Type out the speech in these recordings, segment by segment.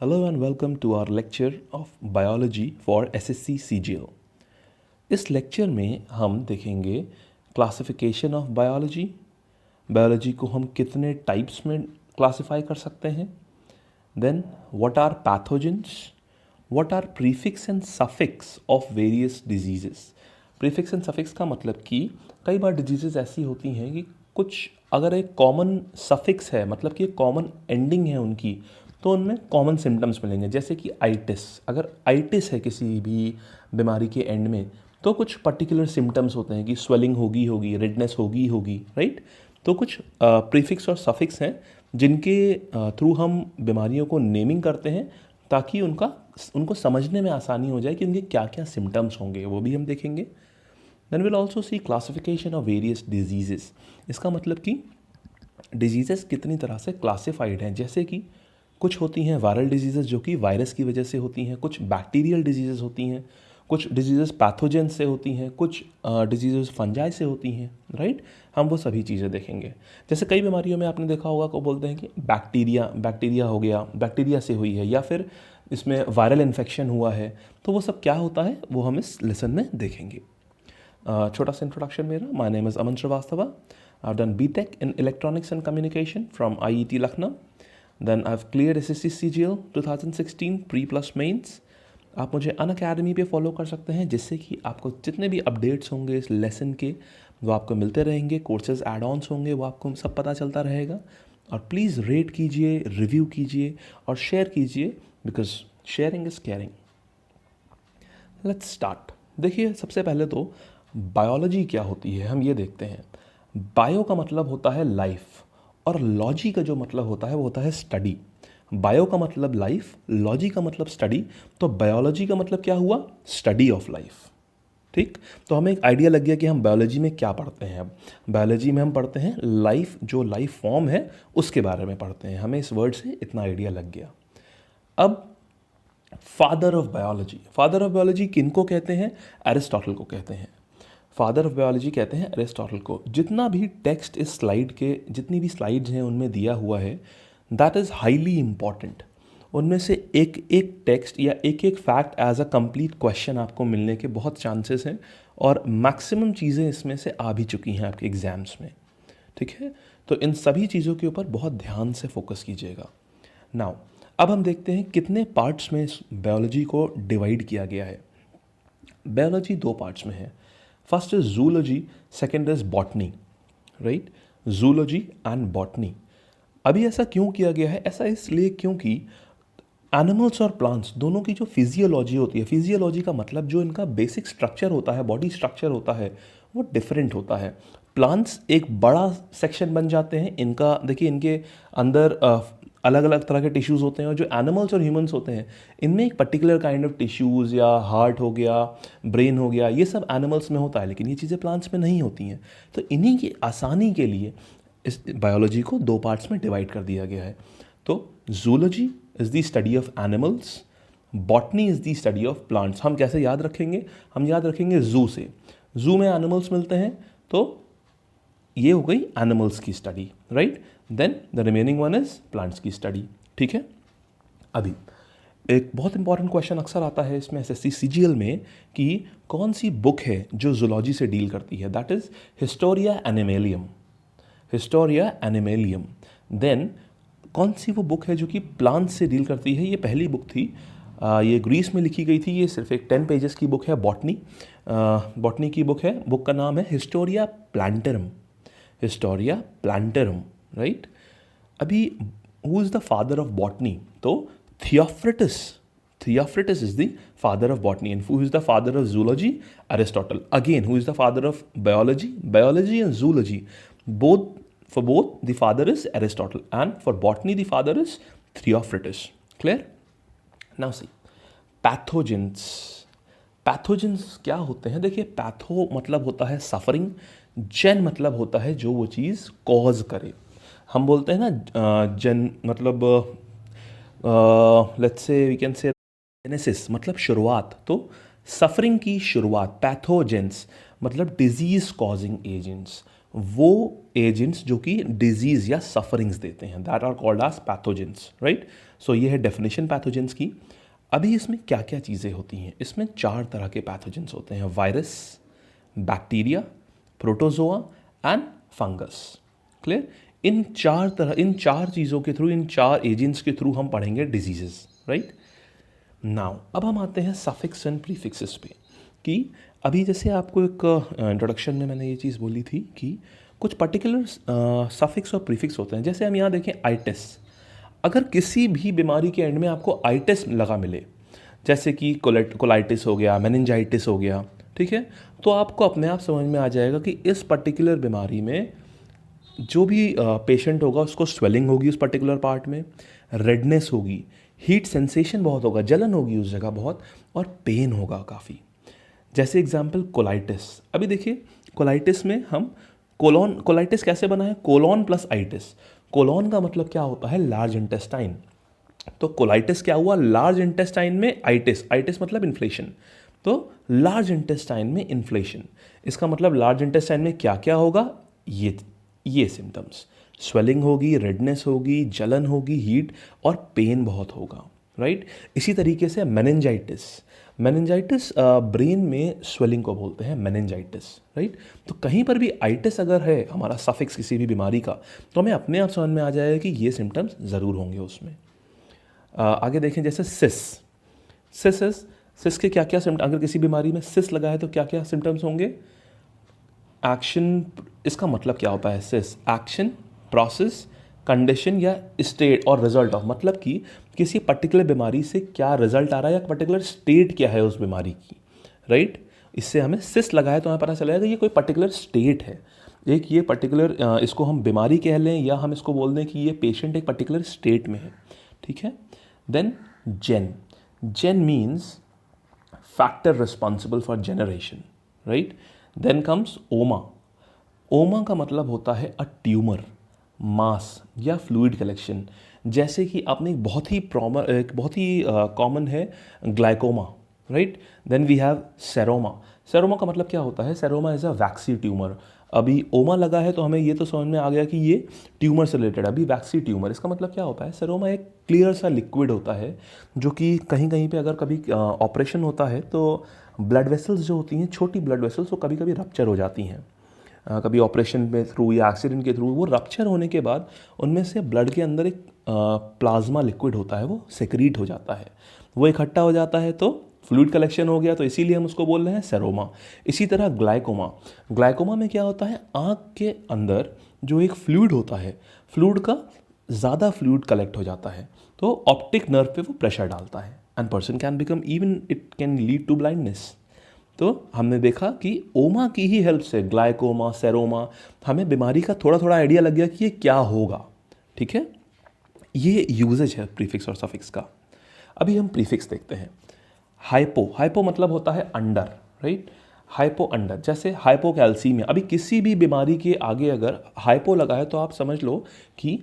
Hello and welcome to our lecture of Biology for SSC CGL. इस lecture में हम देखेंगे क्लासिफिकेशन ऑफ बायोलॉजी, बायोलॉजी को हम कितने टाइप्स में क्लासिफाई कर सकते हैं, then what are pathogens, what are prefix and suffix of various diseases. Prefix and suffix का मतलब कि कई बार डिजीजेस ऐसी होती हैं कि कुछ अगर एक कॉमन सफिक्स है, मतलब कि एक कॉमन एंडिंग है उनकी, तो उनमें कॉमन सिम्टम्स मिलेंगे। जैसे कि आइटिस, अगर आइटिस है किसी भी बीमारी के एंड में तो कुछ पर्टिकुलर सिम्टम्स होते हैं कि स्वेलिंग होगी, रेडनेस होगी, राइट। तो कुछ प्रीफिक्स और सफिक्स हैं जिनके थ्रू हम बीमारियों को नेमिंग करते हैं ताकि उनको समझने में आसानी हो जाए कि उनके क्या क्या सिम्टम्स होंगे, वो भी हम देखेंगे। Then will also see classification of various diseases. इसका मतलब कि डिजीजेस कितनी तरह से क्लासिफाइड हैं। जैसे कि कुछ होती हैं वायरल डिजीजेस जो कि वायरस की वजह से होती हैं, कुछ बैक्टीरियल डिजीजेस होती हैं, कुछ डिजीजेस पैथोजेन से होती हैं, कुछ डिजीजेस फंजाई से होती हैं, राइट। हम वो सभी चीज़ें देखेंगे। जैसे कई बीमारियों में आपने देखा होगा को बोलते हैं कि बैक्टीरिया हो गया, बैक्टीरिया से हुई है, या फिर इसमें वायरल इन्फेक्शन हुआ है। तो वो सब क्या होता है वो हम इस लेसन में देखेंगे। छोटा सा इंट्रोडक्शन मेरा, my name is Aman Srivastava. I have done BTech in electronics and communication from IET Lucknow. Then I have clear SSC CGL 2016 pre plus mains. आप मुझे अनअकैडमी पे फॉलो कर सकते हैं, जिससे कि आपको जितने भी अपडेट्स होंगे इस लेसन के वो आपको मिलते रहेंगे। कोर्सेज एड ऑन्स होंगे वो आपको सब पता चलता रहेगा। और प्लीज़ रेट कीजिए, रिव्यू कीजिए और शेयर कीजिए, because sharing is caring. Let's start. देखिए, सबसे पहले तो बायोलॉजी क्या होती है हम ये देखते हैं। बायो का मतलब होता है लाइफ, और लॉजी का जो मतलब होता है वो होता है स्टडी। बायो का मतलब लाइफ, लॉजी का मतलब स्टडी, तो बायोलॉजी का मतलब क्या हुआ? Study of life. ठीक, तो हमें एक आइडिया लग गया कि हम बायोलॉजी में क्या पढ़ते हैं। अब बायोलॉजी में हम पढ़ते हैं लाइफ, जो लाइफ फॉर्म है उसके बारे में पढ़ते हैं। हमें इस वर्ड से इतना आइडिया लग गया। अब फादर ऑफ बायोलॉजी किनको कहते हैं? एरिस्टोटल को कहते हैं। फादर ऑफ बायोलॉजी कहते हैं एरिस्टोटल को। जितना भी टेक्स्ट इस स्लाइड के, जितनी भी स्लाइड्स हैं उनमें दिया हुआ है, दैट इज़ हाईली इम्पॉर्टेंट। उनमें से एक एक टेक्स्ट या एक एक fact as a complete question आपको मिलने के बहुत चांसेस हैं, और मैक्सिमम चीज़ें इसमें से आ भी चुकी हैं आपके एग्जाम्स में। ठीक है, तो इन सभी चीज़ों के ऊपर बहुत ध्यान से फोकस कीजिएगा। नाउ अब हम देखते हैं कितने पार्ट्स में इस बायोलॉजी को डिवाइड किया गया है। बायोलॉजी दो पार्ट्स में है। First is zoology, second is botany, right. Zoology and botany. अभी ऐसा क्यों किया गया है? ऐसा इसलिए क्योंकि एनिमल्स और प्लांट्स दोनों की जो फिजियोलॉजी होती है, फिजियोलॉजी का मतलब जो इनका बेसिक स्ट्रक्चर होता है, बॉडी स्ट्रक्चर होता है, वो डिफरेंट होता है। प्लांट्स एक बड़ा सेक्शन बन जाते हैं इनका। देखिए, इनके अंदर अलग अलग तरह के टिश्यूज़ होते हैं, और जो एनिमल्स और ह्यूमंस होते हैं इनमें एक पर्टिकुलर काइंड ऑफ टिश्यूज़, या हार्ट हो गया, ब्रेन हो गया, ये सब एनिमल्स में होता है, लेकिन ये चीज़ें प्लांट्स में नहीं होती हैं। तो इन्हीं की आसानी के लिए इस बायोलॉजी को दो पार्ट्स में डिवाइड कर दिया गया है। तो zoology is the study of animals, botany is the study of plants. हम कैसे याद रखेंगे? हम याद रखेंगे जू से। जू में एनिमल्स मिलते हैं, तो ये हो गई एनिमल्स की study, right. Then the remaining one is plants की स्टडी। ठीक है, अभी एक बहुत इंपॉर्टेंट क्वेश्चन अक्सर आता है इसमें SSC CGL में कि कौन सी बुक है जो जूलॉजी से डील करती है। That is Historia Animalium. Then कौन सी वो बुक है जो कि प्लांट्स से डील करती है? ये पहली बुक थी, ये ग्रीस में लिखी गई थी। ये सिर्फ एक 10 पेजेस की बुक है, बॉटनी की बुक है। बुक का नाम है हिस्टोरिया प्लांटरम, राइट। अभी who is the father of botany? तो Theophrastus is the father of botany. And who is the father of zoology? Aristotle. Again, who is the father of biology and zoology? For both the father is Aristotle, and for botany the father is Theophritus. Clear? Now see, pathogens क्या होते हैं? देखिए, patho मतलब होता है suffering, जेन मतलब होता है जो वो चीज़ कॉज करे। हम बोलते हैं ना, जेन मतलब let's say we can say genesis मतलब शुरुआत। तो सफरिंग की शुरुआत। पैथोजेंस मतलब डिजीज कॉजिंग एजेंट्स, वो एजेंट्स जो कि डिजीज या सफरिंग्स देते हैं, that are called as pathogens, right. So ये है डेफिनेशन पैथोजेंस की। अभी इसमें क्या क्या चीज़ें होती हैं, इसमें 4 तरह के पैथोजेंस होते हैं, virus, bacteria, protozoa and fungus. Clear. इन 4 चीज़ों के थ्रू, इन 4 एजेंट्स के थ्रू हम पढ़ेंगे डिजीजेस, राइट। नाउ अब हम आते हैं सफिक्स एंड प्रीफिक्सेस पे, कि अभी जैसे आपको एक इंट्रोडक्शन में मैंने ये चीज़ बोली थी कि कुछ पर्टिकुलर सफिक्स और प्रीफिक्स होते हैं। जैसे हम यहाँ देखें आइटिस, अगर किसी भी बीमारी के एंड में आपको आइटिस लगा मिले, जैसे कि कोलाइटिस हो गया, मेनिंजाइटिस हो गया, ठीक है, तो आपको अपने आप समझ में आ जाएगा कि इस पर्टिकुलर बीमारी में जो भी पेशेंट होगा उसको स्वेलिंग होगी उस पर्टिकुलर पार्ट में, रेडनेस होगी, हीट सेंसेशन बहुत होगा, जलन होगी उस जगह बहुत, और पेन होगा काफ़ी। जैसे एग्जांपल कोलाइटिस, अभी देखिए कोलाइटिस में हम कोलाइटिस कैसे बना है, कोलोन प्लस आइटिस। कोलोन का मतलब क्या होता है, लार्ज इंटेस्टाइन। तो कोलाइटिस क्या हुआ, लार्ज इंटेस्टाइन में आइटिस, आइटिस मतलब इन्फ्लेशन, तो लार्ज इंटेस्टाइन में इन्फ्लेशन। इसका मतलब लार्ज इंटेस्टाइन में क्या क्या होगा, ये सिम्टम्स, स्वेलिंग होगी, रेडनेस होगी, जलन होगी, हीट और पेन बहुत होगा, राइट। इसी तरीके से मेनिंजाइटिस, मेनिंजाइटिस ब्रेन में स्वेलिंग को बोलते हैं मेनिंजाइटिस, राइट। तो कहीं पर भी आइटिस अगर है हमारा सफिक्स किसी भी बीमारी का, तो हमें अपने आप समझ में आ जाएगा कि ये सिम्टम्स ज़रूर होंगे उसमें। आगे देखें जैसे सिस के क्या क्या सिम्टम, अगर किसी बीमारी में सिस लगा है तो क्या क्या सिम्टम्स होंगे। एक्शन, इसका मतलब क्या होता है सिस, एक्शन, प्रोसेस, कंडीशन या स्टेट और रिजल्ट ऑफ, मतलब कि किसी पर्टिकुलर बीमारी से क्या रिजल्ट आ रहा है या पर्टिकुलर स्टेट क्या है उस बीमारी की, राइट। इससे हमें सिस लगा है तो हमें पता चलेगा कि ये कोई पर्टिकुलर स्टेट है, एक ये पर्टिकुलर इसको हम बीमारी कह लें या हम इसको बोल दें कि ये पेशेंट एक पर्टिकुलर स्टेट में है, ठीक है। Then gen means factor responsible for generation, right. Then comes oma, oma का मतलब होता है अ ट्यूमर, मास या फ्लूइड कलेक्शन। जैसे कि आपने एक बहुत ही कॉमन है glaucoma, right. Then we have seroma, seroma का मतलब क्या होता है, seroma is a waxy tumour. अभी ओमा लगा है तो हमें ये तो समझ में आ गया कि ये ट्यूमर से रिलेटेड, अभी वैक्सी ट्यूमर, इसका मतलब क्या होता है, सेरोमा एक क्लियर सा लिक्विड होता है जो कि कहीं कहीं पे अगर कभी ऑपरेशन होता है तो ब्लड वेसल्स जो होती हैं, छोटी ब्लड वेसल्स, वो कभी कभी रप्चर हो जाती हैं, कभी ऑपरेशन में थ्रू या एक्सीडेंट के थ्रू। वो रप्चर होने के बाद उनमें से ब्लड के अंदर एक प्लाज्मा लिक्विड होता है, वो सेक्रीट हो जाता है, वो इकट्ठा हो जाता है तो फ्लूइड कलेक्शन हो गया, तो इसीलिए हम उसको बोल रहे हैं सेरोमा। इसी तरह ग्लाइकोमा, ग्लाइकोमा में क्या होता है, आँख के अंदर जो एक फ्लूइड होता है, फ्लूइड का ज़्यादा फ्लूइड कलेक्ट हो जाता है तो ऑप्टिक नर्व पे वो प्रेशर डालता है and person can become, even it can lead to blindness. तो हमने देखा कि ओमा की ही हेल्प से, ग्लाइकोमा, सेरोमा, हमें बीमारी का थोड़ा थोड़ा आइडिया लग गया कि ये क्या होगा, ठीक है। ये यूजेज है प्रीफिक्स और सफिक्स का। अभी हम प्रीफिक्स देखते हैं। हाइपो, हाइपो मतलब होता है अंडर, राइट। हाइपो अंडर, जैसे हाइपोकैल्सीमिया, अभी किसी भी बीमारी के आगे अगर हाइपो लगा है तो आप समझ लो कि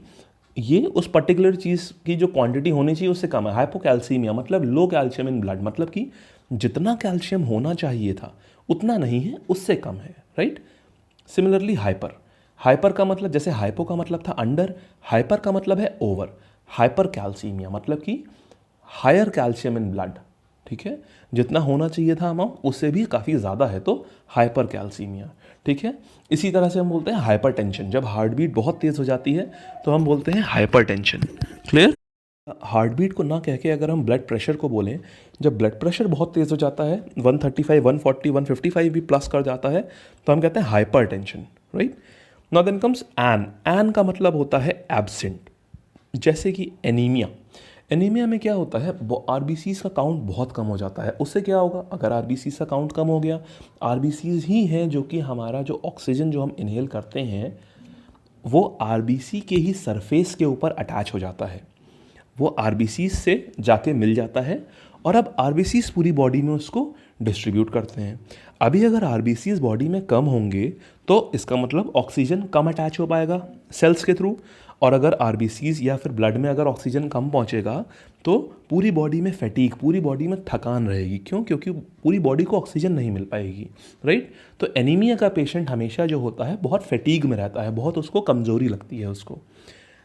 ये उस पर्टिकुलर चीज़ की जो क्वांटिटी होनी चाहिए उससे कम है। हाइपोकैल्सीमिया मतलब लो कैल्शियम इन ब्लड, मतलब कि जितना कैल्शियम होना चाहिए था उतना नहीं है, उससे कम है, राइट। सिमिलरली हाइपर, हाइपर का मतलब, जैसे हाइपो का मतलब था अंडर, हाइपर का मतलब है ओवर। हाइपर कैल्सीमिया मतलब कि हायर कैल्शियम इन ब्लड, ठीक है, जितना होना चाहिए था अमाउंट उससे भी काफ़ी ज़्यादा है तो हाइपर कैल्सीमिया, ठीक है। इसी तरह से हम बोलते हैं हाइपर टेंशन, जब हार्ट बीट बहुत तेज़ हो जाती है तो हम बोलते हैं hypertension, clear. Heart beat को ना कह के अगर हम ब्लड प्रेशर को बोलें, जब ब्लड प्रेशर बहुत तेज़ हो जाता है 135, 140, 155 भी प्लस कर जाता है तो हम कहते हैं hypertension, right. Now then comes N, N का मतलब होता है एब्सेंट, जैसे कि एनीमिया। एनीमिया में क्या होता है, आरबीसीज का काउंट बहुत कम हो जाता है। उससे क्या होगा, अगर आरबीसीज का काउंट कम हो गया, आरबीसीज ही हैं जो कि हमारा जो ऑक्सीजन जो हम इनहेल करते हैं वो आरबीसी के ही सरफेस के ऊपर अटैच हो जाता है, वो आरबीसीज से जाके मिल जाता है और अब आरबीसीज पूरी बॉडी में उसको डिस्ट्रीब्यूट करते हैं। अभी अगर आरबीसीज बॉडी में कम होंगे तो इसका मतलब ऑक्सीजन कम अटैच हो पाएगा सेल्स के थ्रू, और अगर आरबीसीज या फिर ब्लड में अगर ऑक्सीजन कम पहुंचेगा तो पूरी बॉडी में फैटीग, पूरी बॉडी में थकान रहेगी। क्यों? क्योंकि पूरी बॉडी को ऑक्सीजन नहीं मिल पाएगी, राइट। तो एनीमिया का पेशेंट हमेशा जो होता है बहुत फैटीग में रहता है, बहुत उसको कमज़ोरी लगती है उसको।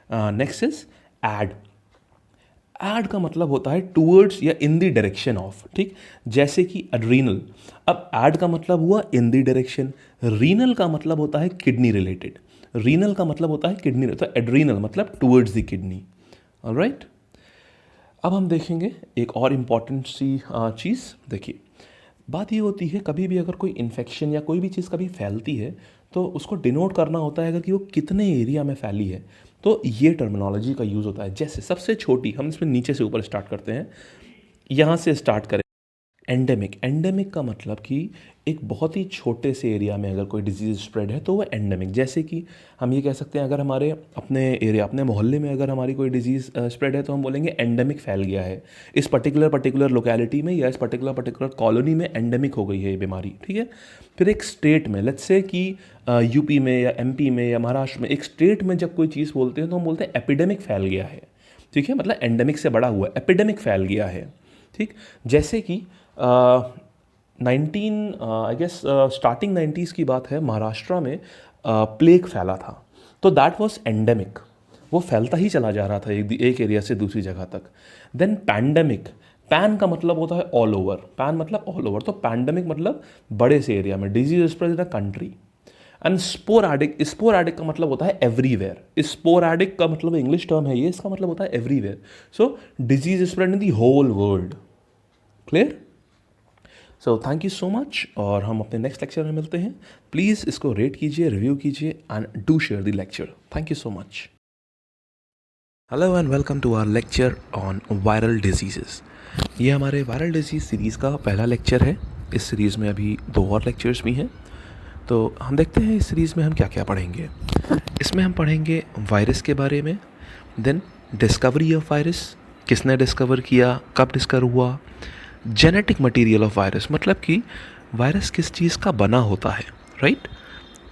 Next is add. एड का मतलब होता है टूवर्ड्स या इन द डायरेक्शन ऑफ, ठीक। जैसे कि एड्रीनल, अब एड का मतलब हुआ इन द डायरेक्शन, रीनल का मतलब होता है किडनी रिलेटेड, रीनल का मतलब होता है किडनी, तो एड्रीनल मतलब टूवर्ड्स द किडनी, ऑलराइट। अब हम देखेंगे एक और इम्पॉर्टेंट सी चीज़। देखिए, बात ये होती है कभी भी अगर कोई इन्फेक्शन या कोई भी चीज़ कभी फैलती है तो उसको डिनोट करना होता है अगर कि वो कितने एरिया में फैली है, तो ये टर्मिनोलॉजी का यूज़ होता है। जैसे सबसे छोटी, हम इसमें नीचे से ऊपर स्टार्ट करते हैं, यहाँ से स्टार्ट करें। एंडेमिक, एंडेमिक का मतलब कि एक बहुत ही छोटे से एरिया में अगर कोई डिजीज़ स्प्रेड है तो वो एंडेमिक। जैसे कि हम ये कह सकते हैं अगर हमारे अपने एरिया, अपने मोहल्ले में अगर हमारी कोई डिजीज़ स्प्रेड है तो हम बोलेंगे एंडेमिक फैल गया है, इस पर्टिकुलर लोकेलिटी में या इस पर्टिकुलर कॉलोनी में एंडेमिक हो गई है ये बीमारी, ठीक है। फिर एक स्टेट में, लेट्स से कि यूपी में या एमपी में या महाराष्ट्र में, एक स्टेट में जब कोई चीज़ बोलते हैं तो हम बोलते हैं एपिडेमिक फैल गया है, ठीक है। मतलब एंडेमिक से बड़ा हुआ, एपिडेमिक फैल गया है, ठीक। जैसे कि 19 आई गेस स्टार्टिंग 90s की बात है, महाराष्ट्र में प्लेग फैला था, तो दैट वाज एंडेमिक, वो फैलता ही चला जा रहा था एक एरिया से दूसरी जगह तक। देन पैंडेमिक, पैन का मतलब होता है ऑल ओवर, पैन मतलब ऑल ओवर, तो पैंडेमिक मतलब बड़े से एरिया में disease spread in a country. And sporadic, sporadic का मतलब होता है एवरीवेयर, स्पोराडिक का मतलब इंग्लिश टर्म है ये, इसका मतलब होता है everywhere. So disease spread in the whole world. Clear? So thank you so much, और हम अपने नेक्स्ट लेक्चर में मिलते हैं। प्लीज़ इसको रेट कीजिए, रिव्यू कीजिए and do share the lecture. Thank you so much. Hello and welcome to our lecture on viral diseases. ये हमारे वायरल डिजीज़ सीरीज़ का पहला लेक्चर है। इस सीरीज़ में अभी 2 और लेक्चर्स भी हैं, तो हम देखते हैं इस सीरीज़ में हम क्या क्या पढ़ेंगे। इसमें हम पढ़ेंगे वायरस के बारे में, देन डिस्कवरी ऑफ वायरस, किसने डिस्कवर किया, कब डिस्कवर हुआ, जेनेटिक मटेरियल ऑफ वायरस, मतलब कि वायरस किस चीज़ का बना होता है, राइट।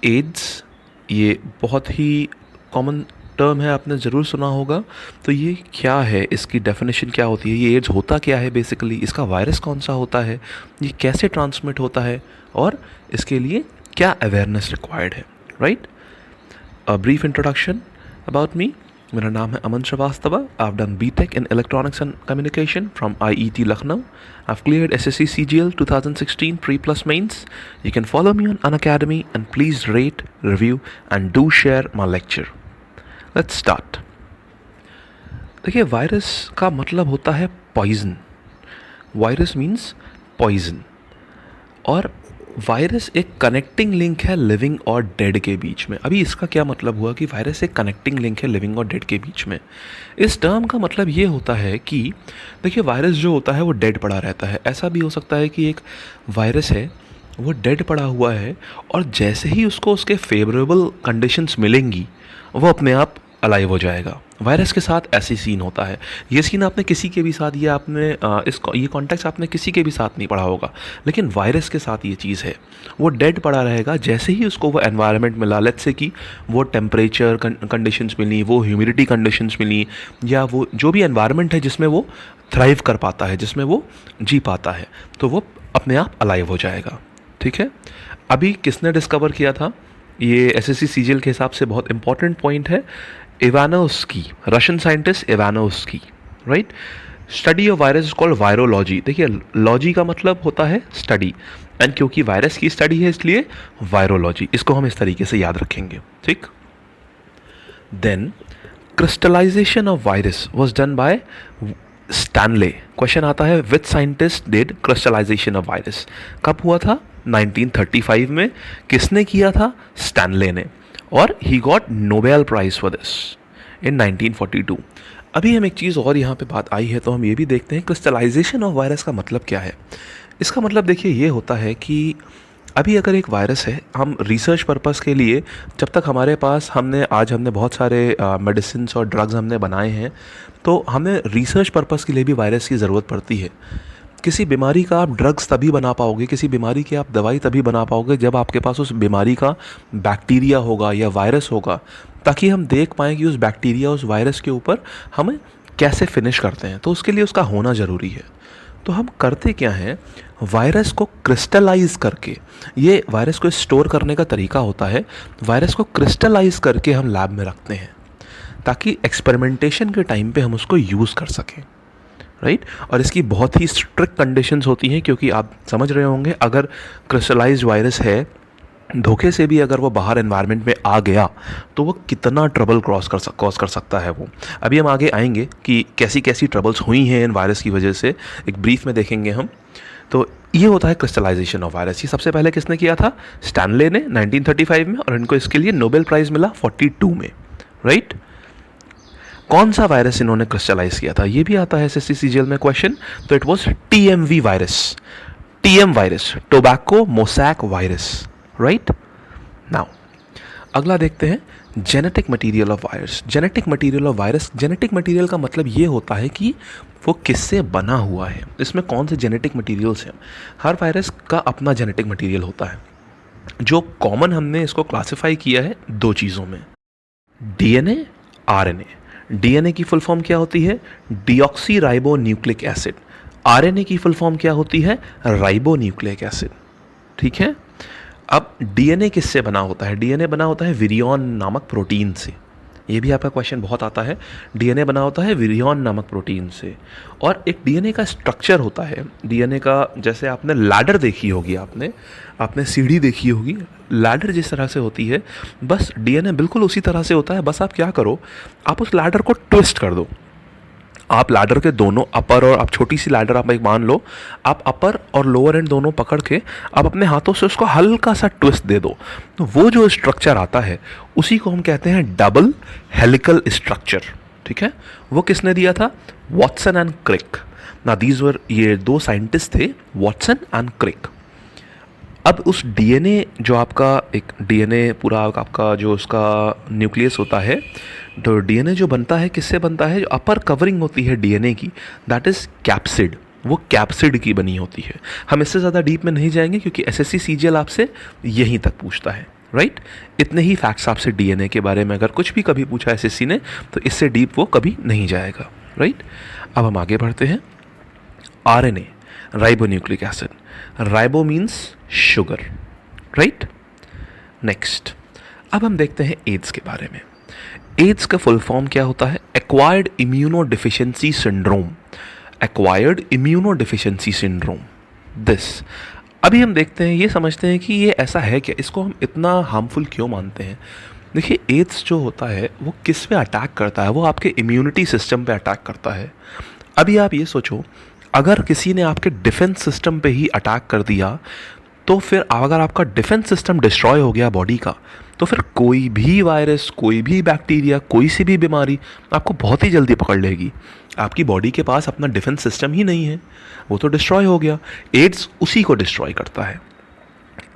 एड्स, ये बहुत ही कॉमन टर्म है, आपने ज़रूर सुना होगा। तो ये क्या है, इसकी डेफिनेशन क्या होती है, ये एड्स होता क्या है बेसिकली, इसका वायरस कौन सा होता है, ये कैसे ट्रांसमिट होता है, और इसके लिए क्या अवेयरनेस रिक्वायर्ड है, right. A brief introduction about me. मेरा नाम है Aman Srivastava. I have done BTech in electronics and communication from IET Lucknow. I've cleared SSC CGL 2016 pre-plus mains. You can follow me on Unacademy and please rate, review and do share my lecture. Let's start. देखिए, virus का मतलब होता है poison. Virus means poison, और virus एक connecting link है living और dead के बीच में। अभी इसका क्या मतलब हुआ कि वायरस एक कनेक्टिंग लिंक है लिविंग और डेड के बीच में। इस टर्म का मतलब ये होता है कि देखिए, वायरस जो होता है वो डेड पड़ा रहता है। ऐसा भी हो सकता है कि एक वायरस है, वो डेड पड़ा हुआ है, और जैसे ही उसको उसके फेवरेबल कंडीशंस मिलेंगी वो अपने आप अलाइव हो जाएगा। वायरस के साथ ऐसी सीन होता है। ये सीन आपने किसी के भी साथ, ये आपने ये कॉन्टेक्स्ट आपने किसी के भी साथ नहीं पढ़ा होगा, लेकिन वायरस के साथ ये चीज़ है। वो डेड पड़ा रहेगा, जैसे ही उसको वो एनवायरनमेंट मिला, लेट्स से कि वो टेम्परेचर कंडीशंस मिली, वो ह्यूमिडिटी कंडीशंस मिली, या वो जो भी एनवायरनमेंट है जिसमें वो थ्राइव कर पाता है, जिसमें वो जी पाता है, तो वो अपने आप अलाइव हो जाएगा, ठीक है। अभी किसने डिस्कवर किया था, ये SSC CGL के हिसाब से बहुत इंपॉर्टेंट पॉइंट है। Ivanovsky, Russian scientist Ivanovsky, right. Study of virus is called virology. देखिए, लॉजी का मतलब होता है स्टडी, एंड क्योंकि वायरस की स्टडी है इसलिए वायरोलॉजी। इसको हम इस तरीके से याद रखेंगे, ठीक। Then crystallisation of virus was done by Stanley. Question आता है, which scientist did crystallisation of virus. कब हुआ था? 1935 में। किसने किया था? स्टैनले ने, और he got Nobel prize for this in 1942। अभी हम एक चीज़ और यहाँ पे बात आई है तो हम ये भी देखते हैं क्रिस्टलाइजेशन ऑफ वायरस का मतलब क्या है। इसका मतलब देखिए ये होता है कि अभी अगर एक वायरस है, हम रिसर्च पर्पस के लिए, जब तक हमारे पास हमने बहुत सारे मेडिसिन और ड्रग्स हमने बनाए हैं, तो हमें रिसर्च पर्पस के लिए भी वायरस की ज़रूरत पड़ती है। किसी बीमारी का आप ड्रग्स तभी बना पाओगे, किसी बीमारी की आप दवाई तभी बना पाओगे जब आपके पास उस बीमारी का बैक्टीरिया होगा या वायरस होगा, ताकि हम देख पाएँ कि उस बैक्टीरिया उस वायरस के ऊपर हमें कैसे फिनिश करते हैं। तो उसके लिए उसका होना ज़रूरी है। तो हम करते क्या हैं, वायरस को क्रिस्टलाइज करके, ये वायरस को स्टोर करने का तरीका होता है, वायरस को क्रिस्टलाइज करके हम लैब में रखते हैं ताकि एक्सपेरिमेंटेशन के टाइम पे हम उसको यूज़ कर सकें, राइट। और इसकी बहुत ही स्ट्रिक्ट कंडीशंस होती हैं, क्योंकि आप समझ रहे होंगे अगर क्रिस्टलाइज्ड वायरस है, धोखे से भी अगर वो बाहर एनवायरनमेंट में आ गया तो वो कितना ट्रबल कॉज कर सकता है वो। अभी हम आगे आएंगे कि कैसी कैसी ट्रबल्स हुई हैं इन वायरस की वजह से, एक ब्रीफ में देखेंगे हम। तो ये होता है क्रिस्टलाइजेशन ऑफ वायरस। ये सबसे पहले किसने किया था, स्टैनले ने 1935 में, और इनको इसके लिए नोबेल प्राइज़ मिला 42 में, राइट। कौन सा वायरस इन्होंने क्रिस्टलाइज किया था, ये भी आता है एसएससी सीजीएल में क्वेश्चन। तो it was TMV virus, TM virus, tobacco mosaic virus, right. Now अगला देखते हैं genetic material of virus. Genetic material of virus, genetic material का मतलब ये होता है कि वो किससे बना हुआ है, इसमें कौन से जेनेटिक मटेरियल्स हैं। हर वायरस का अपना जेनेटिक मटेरियल होता है। जो कॉमन हमने इसको क्लासिफाई किया है दो चीज़ों में, डीएनए, आरएनए। डीएनए की फुल फॉर्म क्या होती है, deoxy ribo nucleic acid. RNA की फुल फॉर्म क्या होती है, राइबो न्यूक्लिक एसिड, ठीक है। अब डीएनए किससे बना होता है, डीएनए बना होता है विरियॉन नामक प्रोटीन से। ये भी आपका क्वेश्चन बहुत आता है, डीएनए बना होता है विरियॉन नामक प्रोटीन से। और एक डीएनए का स्ट्रक्चर होता है, डीएनए का, जैसे आपने लैडर देखी होगी, आपने सीढ़ी देखी होगी, लैडर जिस तरह से होती है, बस डीएनए बिल्कुल उसी तरह से होता है। बस आप क्या करो, आप उस लैडर को ट्विस्ट कर दो। आप लैडर के दोनों अपर और, आप छोटी सी लैडर आप एक मान लो, आप अपर और लोअर एंड दोनों पकड़ के आप अपने हाथों से उसको हल्का सा ट्विस्ट दे दो, तो वो जो स्ट्रक्चर आता है उसी को हम कहते हैं डबल हेलिकल स्ट्रक्चर, ठीक है। वो किसने दिया था, वॉटसन एंड क्रिक। ना दीज वर, ये दो साइंटिस्ट थे, वॉटसन एंड क्रिक। अब उस डीएनए जो आपका, एक डीएनए पूरा आपका जो उसका न्यूक्लियस होता है, तो डीएनए जो बनता है किससे बनता है, जो अपर कवरिंग होती है डीएनए की, दैट इज़ कैप्सिड। वो कैप्सिड की बनी होती है। हम इससे ज़्यादा डीप में नहीं जाएंगे क्योंकि एसएससी सीजीएल आपसे यहीं तक पूछता है, राइट। इतने ही फैक्ट्स आपसे डीएनए के बारे में अगर कुछ भी कभी पूछा एसएससी ने, तो इससे डीप वो कभी नहीं जाएगा, राइट। अब हम आगे बढ़ते हैं। RNA, ribonucleic acid. Ribo means sugar, right. Next, अब हम देखते हैं एड्स के बारे में। एड्स का फुल फॉर्म क्या होता है, acquired immuno deficiency syndrome. Acquired immuno deficiency syndrome, this. अभी हम देखते हैं, ये समझते हैं कि ये ऐसा है क्या, इसको हम इतना हार्मफुल क्यों मानते हैं। देखिए, एड्स जो होता है वो किस पे अटैक करता है, वो आपके इम्यूनिटी सिस्टम पे अटैक करता है। अभी आप ये सोचो, अगर किसी ने आपके डिफेंस सिस्टम पे ही अटैक कर दिया, तो फिर अगर आपका डिफेंस सिस्टम डिस्ट्रॉय हो गया बॉडी का, तो फिर कोई भी वायरस, कोई भी बैक्टीरिया, कोई सी भी बीमारी आपको बहुत ही जल्दी पकड़ लेगी। आपकी बॉडी के पास अपना डिफेंस सिस्टम ही नहीं है, वो तो डिस्ट्रॉय हो गया। एड्स उसी को डिस्ट्रॉय करता है।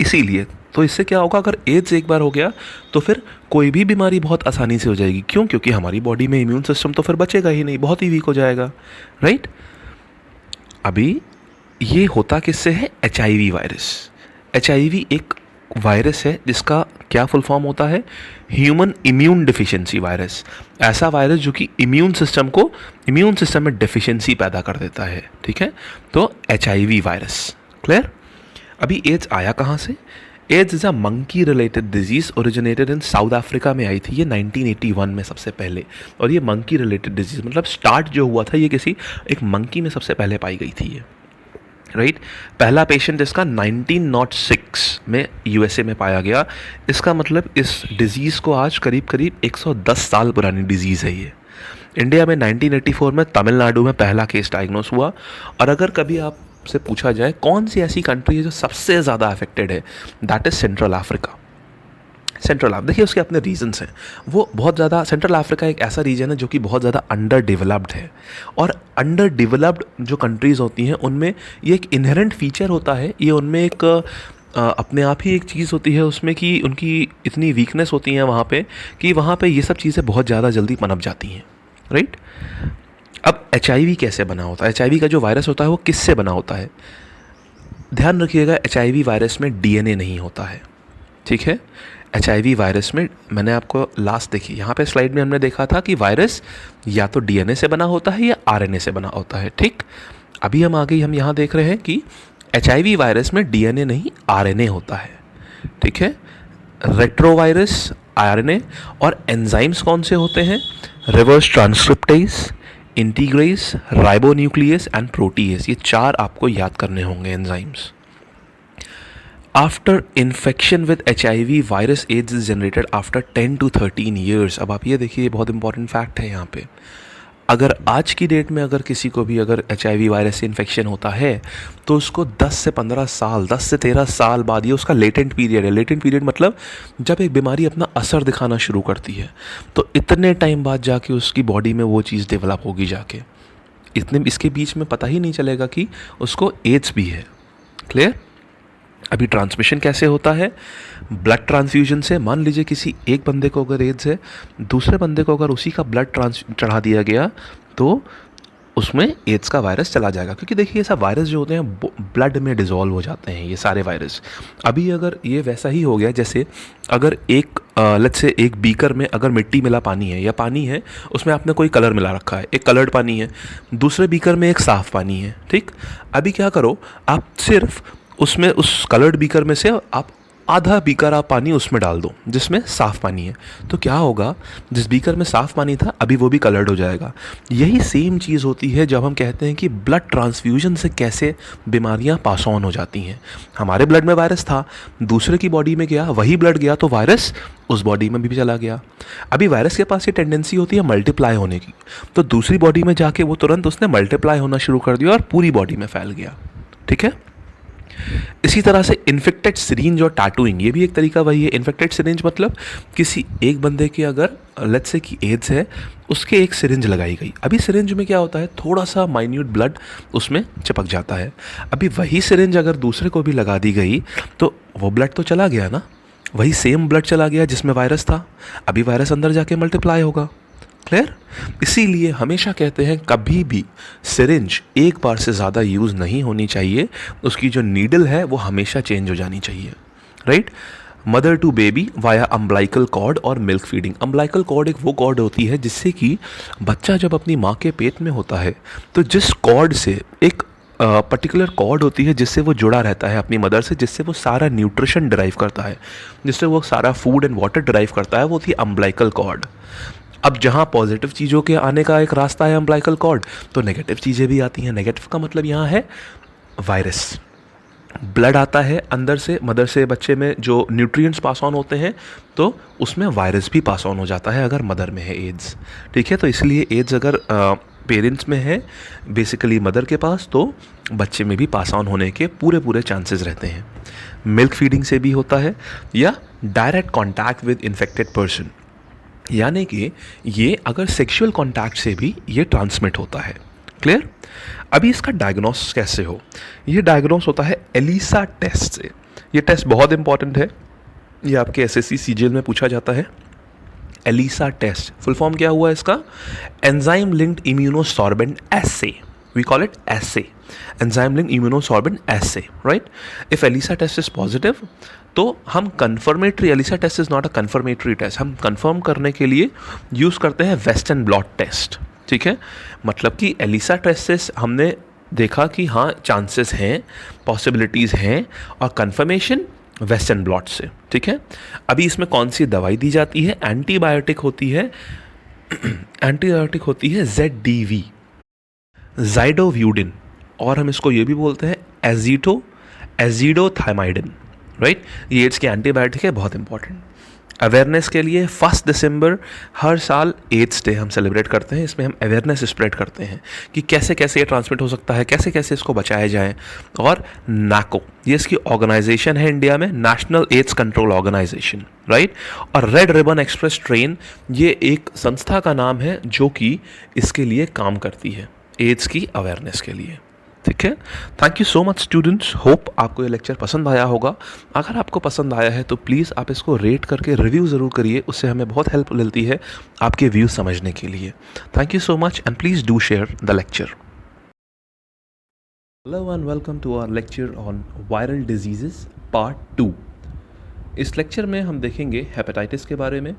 इसीलिए तो इससे क्या होगा, अगर एड्स एक बार हो गया तो फिर कोई भी बीमारी बहुत आसानी से हो जाएगी। क्यों, क्योंकि हमारी बॉडी में इम्यून सिस्टम तो फिर बचेगा ही नहीं, बहुत ही वीक हो जाएगा, राइट। अभी ये होता किससे है, एचआईवी वायरस। एचआईवी एक वायरस है जिसका क्या फुल फॉर्म होता है, ह्यूमन इम्यून डिफिशियंसी वायरस। ऐसा वायरस जो कि इम्यून सिस्टम में डिफिशियंसी पैदा कर देता है, ठीक है। तो एचआईवी वायरस, क्लियर। अभी एड्स आया कहाँ से, AIDS is a monkey related disease, originated in South Africa में आई थी ये 1981 में सबसे पहले। और ये मंकी रिलेटेड डिजीज मतलब स्टार्ट जो हुआ था ये किसी एक मंकी में सबसे पहले पाई गई थी ये, राइट। पहला पेशेंट इसका 1906 में यूएसए में पाया गया। इसका मतलब इस डिजीज़ को आज करीब करीब 110 साल पुरानी डिजीज़ है ये। इंडिया में 1984 में तमिलनाडु में पहला केस डायग्नोस हुआ। और अगर कभी आपसे पूछा जाए कौन सी ऐसी कंट्री है जो सबसे ज़्यादा अफेक्टेड है, that is central Africa. Central Africa, देखिए उसके अपने रीजंस हैं। वो बहुत ज़्यादा, सेंट्रल अफ्रीका एक ऐसा रीजन है जो कि बहुत ज़्यादा अंडर डेवलप्ड है। और अंडर डेवलप्ड जो कंट्रीज़ होती हैं उनमें ये एक इनहेरेंट फीचर होता है, ये उनमें एक अपने आप ही एक चीज़ होती है उसमें कि उनकी इतनी वीकनेस होती है वहाँ पे कि वहाँ पे ये सब चीज़ें बहुत ज़्यादा जल्दी पनप जाती हैं, राइट। अब HIV कैसे बना होता है, HIV का जो वायरस होता है वो किससे बना होता है? ध्यान रखिएगा, HIV वायरस में DNA नहीं होता है, ठीक है। HIV वायरस में मैंने आपको लास्ट देखी यहाँ पे स्लाइड में हमने देखा था कि वायरस या तो DNA से बना होता है या RNA से बना होता है, ठीक। अभी हम आगे हम यहाँ देख रहे हैं कि HIV वायरस में DNA नहीं RNA होता है, ठीक है। रेट्रोवायरस RNA और एंजाइम्स कौन से होते हैं? Reverse transcriptase, integrase, ribonuclease and protease, ये 4 आपको याद करने होंगे enzymes. After infection with HIV virus AIDS is generated after 10 to 13 years. अब आप ये देखिए, बहुत इंपॉर्टेंट फैक्ट है यहाँ पे। अगर आज की डेट में अगर किसी को भी अगर HIV वायरस से इन्फेक्शन होता है तो उसको 10 से 15 साल, 10 से 13 साल बाद, ये उसका लेटेंट पीरियड है। लेटेंट पीरियड मतलब जब एक बीमारी अपना असर दिखाना शुरू करती है तो इतने टाइम बाद जाके उसकी बॉडी में वो चीज़ डेवलप होगी जाके, इसके बीच में पता ही नहीं चलेगा कि उसको एड्स भी है। क्लियर? अभी ट्रांसमिशन कैसे होता है? ब्लड ट्रांसफ्यूजन से। मान लीजिए किसी एक बंदे को अगर एड्स है, दूसरे बंदे को अगर उसी का ब्लड चढ़ा दिया गया तो उसमें एड्स का वायरस चला जाएगा, क्योंकि देखिए ये सब वायरस जो होते हैं ब्लड में डिज़ोल्व हो जाते हैं, ये सारे वायरस। अभी अगर ये वैसा ही हो गया जैसे अगर एक लेट्स से एक बीकर में अगर मिट्टी मिला पानी है या पानी है, उसमें आपने कोई कलर मिला रखा है, एक कलर्ड पानी है, दूसरे बीकर में एक साफ़ पानी है, ठीक। अभी क्या करो, आप सिर्फ उसमें उस कलर्ड बीकर में से आप आधा बीकर आप पानी उसमें डाल दो जिसमें साफ़ पानी है, तो क्या होगा, जिस बीकर में साफ़ पानी था अभी वो भी कलर्ड हो जाएगा। यही सेम चीज़ होती है जब हम कहते हैं कि ब्लड ट्रांसफ्यूजन से कैसे बीमारियां पास ऑन हो जाती हैं। हमारे ब्लड में वायरस था, दूसरे की बॉडी में गया, वही ब्लड गया तो वायरस उस बॉडी में भी चला गया। अभी वायरस के पास ये टेंडेंसी होती है मल्टीप्लाई होने की, तो दूसरी बॉडी में जाके वो तुरंत उसने मल्टीप्लाई होना शुरू कर दिया और पूरी बॉडी में फैल गया, ठीक है। इसी तरह से इन्फेक्टेड सिरिंज और टैटूइंग, ये भी एक तरीका वही है। इन्फेक्टेड सिरिंज मतलब किसी एक बंदे के अगर लेट्स से कि एड्स है, उसके एक सिरिंज लगाई गई। अभी सिरिंज में क्या होता है, थोड़ा सा माइन्यूट ब्लड उसमें चिपक जाता है। अभी वही सिरिंज अगर दूसरे को भी लगा दी गई तो वो ब्लड तो चला गया ना, वही सेम ब्लड चला गया जिसमें वायरस था, अभी वायरस अंदर जाके मल्टीप्लाई होगा। क्लियर? इसीलिए हमेशा कहते हैं कभी भी सिरिंज एक बार से ज़्यादा यूज़ नहीं होनी चाहिए, उसकी जो नीडल है वो हमेशा चेंज हो जानी चाहिए, right. Mother to baby via umbilical cord और मिल्क फीडिंग। अम्बलाइकल कॉर्ड एक वो कॉर्ड होती है जिससे कि बच्चा जब अपनी माँ के पेट में होता है तो जिस कॉर्ड से एक पर्टिकुलर कॉर्ड होती है जिससे वो जुड़ा रहता है अपनी मदर से, जिससे वो सारा न्यूट्रिशन डिराइव करता है, जिससे वो सारा फूड एंड वाटर डिराइव करता है, वो थी अम्बलाइकल कॉर्ड। अब जहाँ पॉजिटिव चीज़ों के आने का एक रास्ता है अम्बलाइकल कॉर्ड, तो नेगेटिव चीज़ें भी आती हैं। नेगेटिव का मतलब यहाँ है वायरस। ब्लड आता है अंदर से, मदर से बच्चे में जो न्यूट्रिएंट्स पास ऑन होते हैं तो उसमें वायरस भी पास ऑन हो जाता है अगर मदर में है एड्स, ठीक है। तो इसलिए एड्स अगर पेरेंट्स में है बेसिकली मदर के पास, तो बच्चे में भी पास ऑन होने के पूरे चांसेस रहते हैं। मिल्क फीडिंग से भी होता है या direct contact with infected person, यानी कि ये अगर सेक्सुअल कांटेक्ट से भी ये ट्रांसमिट होता है। क्लियर? अभी इसका डायग्नोसिस कैसे हो, ये डायग्नोस होता है एलिसा टेस्ट से। ये टेस्ट बहुत इंपॉर्टेंट है, ये आपके एसएससी सीजीएल में पूछा जाता है। एलिसा टेस्ट फुल फॉर्म क्या हुआ इसका? Enzyme linked immunosorbent essay, we call it assay, enzyme linked immunosorbent assay, right? If ELISA test is positive तो हम confirmatory, ELISA test is not a confirmatory test, हम confirm करने के लिए use करते हैं वेस्टर्न ब्लॉट टेस्ट, ठीक है। मतलब कि ELISA टेस्ट से हमने देखा कि हाँ चांसेस हैं, पॉसिबिलिटीज़ हैं, और कन्फर्मेशन वेस्टर्न ब्लॉट से, ठीक है। अभी इसमें कौन सी दवाई दी जाती है? एंटीबायोटिक होती है, एंटीबायोटिक होती है ZDV, ज़ाइडोव्यूडिन, और हम इसको ये भी बोलते हैं एज़िडोथायमाइडिन, राइट। ये एड्स के एंटीबायोटिक है, बहुत इंपॉर्टेंट। अवेयरनेस के लिए 1 दिसंबर हर साल एड्स डे हम सेलिब्रेट करते हैं। इसमें हम अवेयरनेस स्प्रेड करते हैं कि कैसे कैसे ये ट्रांसमिट हो सकता है, कैसे कैसे इसको बचाया जाए। और नाको, ये इसकी ऑर्गेनाइजेशन है इंडिया में, National AIDS Control Organisation, right. और रेड रिबन एक्सप्रेस ट्रेन, ये एक संस्था का नाम है जो कि इसके लिए काम करती है, एड्स की अवेयरनेस के लिए, ठीक है। ठीक है। Thank you so much students, hope आपको ये लेक्चर पसंद आया होगा। अगर आपको पसंद आया है तो प्लीज़ आप इसको रेट करके रिव्यू ज़रूर करिए, उससे हमें बहुत हेल्प मिलती है आपके व्यूज़ समझने के लिए। Thank you so much and please do share the lecture. Hello and welcome to our lecture on viral diseases part 2। इस लेक्चर में हम देखेंगे हेपेटाइटिस के बारे में।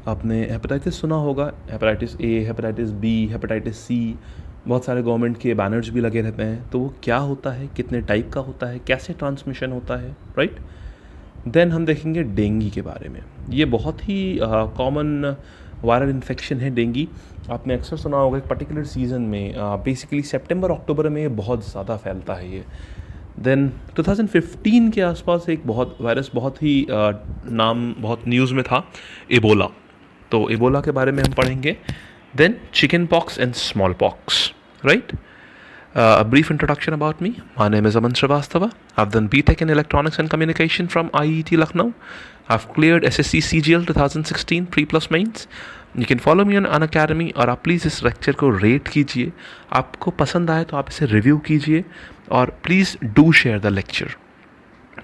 आपने हेपेटाइटिस सुना होगा, hepatitis A, hepatitis B, hepatitis C, बहुत सारे गवर्नमेंट के बैनर्स भी लगे रहते हैं। तो वो क्या होता है, कितने टाइप का होता है, कैसे ट्रांसमिशन होता है, राइट। देन हम देखेंगे डेंगू के बारे में। ये बहुत ही कॉमन वायरल इन्फेक्शन है डेंगू। आपने अक्सर सुना होगा एक पर्टिकुलर सीज़न में, बेसिकली सितंबर अक्टूबर में ये बहुत ज़्यादा फैलता है ये। देन 2015 के आसपास एक वायरस बहुत ही नाम बहुत न्यूज़ में था, एबोला। तो एबोला के बारे में हम पढ़ेंगे। Then chicken pox and smallpox, right? A brief introduction about me. My name is Aman Srivastava. I've done BTech in Electronics and Communication from IET Lucknow. I've cleared SSC CGL 2016 pre-plus mains. You can follow me on Unacademy और आप please इस lecture को rate कीजिए। आपको पसंद आए तो आप इसे रिव्यू कीजिए और please do share the lecture.